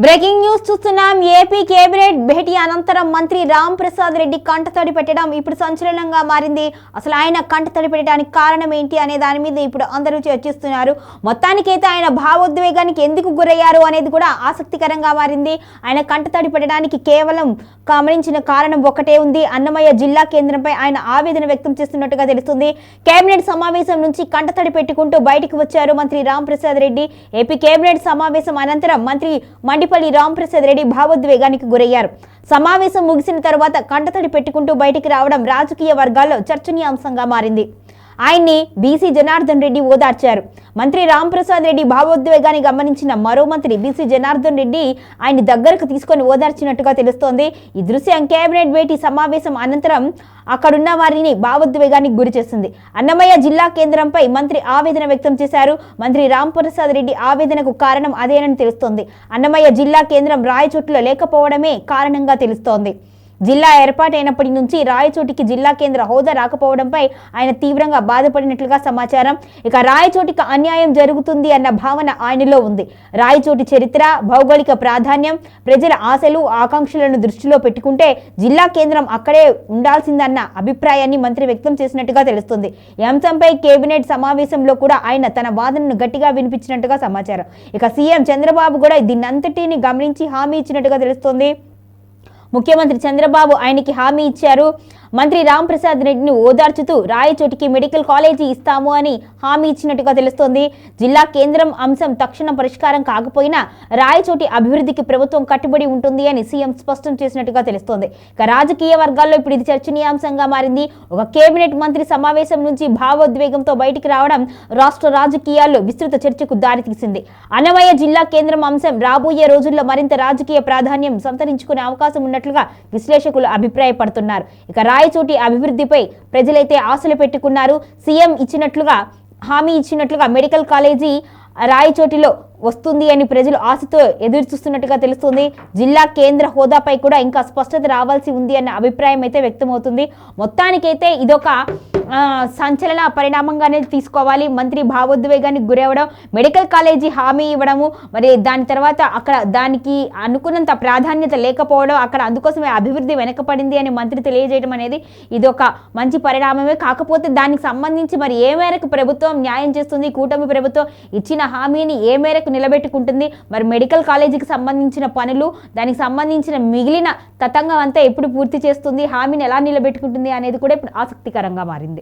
Breaking news చూస్తున్నాం. AP cabinet భేటీ అనంతరం మంత్రి రామ్ ప్రసాద్ రెడ్డి కంటతడి పెట్టడం ఇప్పుడు సంచలనంగా మారింది. అసలు ఆయన కంటతడి పెట్టడానికి కారణం ఏంటి అనే దాని మీద ఇప్పుడు అందరూ చర్చిస్తున్నారు. మొత్తానికైతే ఆయన భావోద్వేగానికి ఎందుకు గురయ్యారు అనేది కూడా ఆసక్తికరంగా మారింది. ఆయన కంటతడి పెట్టడానికి కేవలం గమనించిన కారణం ఒకటే ఉంది. అన్నమయ్య జిల్లా కేంద్రంపై ఆయన ఆవేదన వ్యక్తం చేస్తున్నట్టుగా తెలుస్తుంది. కేబినెట్ సమావేశం నుంచి కంటతడి పెట్టుకుంటూ బయటకు వచ్చారు మంత్రి రామ్ ప్రసాద్ రెడ్డి. ఏపీ కేబినెట్ సమావేశం అనంతరం మంత్రి మండిపల్లి రామ్ ప్రసాద్ రెడ్డి భావోద్వేగానికి గురయ్యారు. సమావేశం ముగిసిన తర్వాత కంటతడి పెట్టుకుంటూ బయటికి రావడం రాజకీయ వర్గాల్లో చర్చనీయాంశంగా మారింది. ఆయన్ని బీసీ జనార్దన్ రెడ్డి ఓదార్చారు. మంత్రి రామ్ ప్రసాద్ రెడ్డి భావోద్వేగాన్ని గమనించిన మరో మంత్రి బీసీ జనార్దన్ రెడ్డి ఆయన్ని దగ్గరకు తీసుకొని ఓదార్చినట్టుగా తెలుస్తోంది. ఈ దృశ్యం కేబినెట్ భేటీ సమావేశం అనంతరం అక్కడున్న వారిని భావోద్వేగానికి గురి చేసింది. అన్నమయ్య జిల్లా కేంద్రంపై మంత్రి ఆవేదన వ్యక్తం చేశారు. మంత్రి రామ్ ప్రసాద్ రెడ్డి ఆవేదనకు కారణం అదేనని తెలుస్తోంది. అన్నమయ్య జిల్లా కేంద్రం రాయచోటిలో లేకపోవడమే కారణంగా తెలుస్తోంది. జిల్లా ఏర్పాటైనప్పటి నుంచి రాయచోటికి జిల్లా కేంద్ర హోదా రాకపోవడంపై ఆయన తీవ్రంగా బాధపడినట్లుగా సమాచారం. ఇక రాయచోటికి అన్యాయం జరుగుతుంది అన్న భావన ఆయనలో ఉంది. రాయచోటి చరిత్ర, భౌగోళిక ప్రాధాన్యం, ప్రజల ఆశలు, ఆకాంక్షలను దృష్టిలో పెట్టుకుంటే జిల్లా కేంద్రం అక్కడే ఉండాల్సిందన్న అభిప్రాయాన్ని మంత్రి వ్యక్తం చేసినట్టుగా తెలుస్తుంది. ఈ అంశంపై కేబినెట్ సమావేశంలో కూడా ఆయన తన వాదనను గట్టిగా వినిపించినట్టుగా సమాచారం. ఇక సీఎం చంద్రబాబు కూడా దీన్నంతటిని గమనించి హామీ ఇచ్చినట్టుగా తెలుస్తోంది. ముఖ్యమంత్రి చంద్రబాబు ఆయనకి హామీ ఇచ్చారు. మంత్రి రామ్ ప్రసాద్ రెడ్డిని ఓదార్చుతూ రాయచోటికి మెడికల్ కాలేజీ ఇస్తాము అని హామీ ఇచ్చినట్టుగా తెలుస్తోంది. జిల్లా కేంద్రం అంశం తక్షణ పరిష్కారం కాకపోయినా రాయచోటి అభివృద్ధికి ప్రభుత్వం కట్టుబడి ఉంటుంది అని సీఎం స్పష్టం చేసినట్టుగా తెలుస్తోంది. ఇక రాజకీయ వర్గాల్లో ఇప్పుడు ఇది చర్చనీయాంశంగా మారింది. ఒక కేబినెట్ మంత్రి సమావేశం నుంచి భావోద్వేగంతో బయటికి రావడం రాష్ట్ర రాజకీయాల్లో విస్తృత చర్చకు దారితీసింది. అన్నమయ్య జిల్లా కేంద్రం అంశం రాబోయే రోజుల్లో మరింత రాజకీయ ప్రాధాన్యం సంతరించుకునే అవకాశం ఉన్నట్లుగా విశ్లేషకులు అభిప్రాయపడుతున్నారు. ఇక రాయచోటి అభివృద్ధిపై ప్రజలైతే ఆశలు పెట్టుకున్నారు. సీఎం హామీ ఇచ్చినట్లుగా మెడికల్ కాలేజీ రాయచోటిలో వస్తుంది అని ప్రజలు ఆశతో ఎదురు చూస్తున్నట్టుగా తెలుస్తుంది. జిల్లా కేంద్ర హోదాపై కూడా ఇంకా స్పష్టత రావాల్సి ఉంది అన్న అభిప్రాయం అయితే వ్యక్తమవుతుంది. మొత్తానికైతే ఇదొక సంచలన పరిణామంగానే తీసుకోవాలి. మంత్రి భావోద్వేగానికి గురవడం, మెడికల్ కాలేజీ హామీ ఇవ్వడము, మరి దాని తర్వాత అక్కడ దానికి అనుకున్నంత ప్రాధాన్యత లేకపోవడం, అక్కడ అందుకోసమే అభివృద్ధి వెనకపడింది అని మంత్రి తెలియజేయడం అనేది ఇదొక మంచి పరిణామమే. కాకపోతే దానికి సంబంధించి మరి ఏ మేరకు ప్రభుత్వం న్యాయం చేస్తుంది, కూటమి ప్రభుత్వం ఇచ్చిన హామీని ఏ మేరకు నిలబెట్టుకుంటుంది, మరి మెడికల్ కాలేజీకి సంబంధించిన పనులు, దానికి సంబంధించిన మిగిలిన తతంగం అంతా ఎప్పుడు పూర్తి చేస్తుంది, హామీని ఎలా నిలబెట్టుకుంటుంది అనేది కూడా ఇప్పుడు ఆసక్తికరంగా మారింది.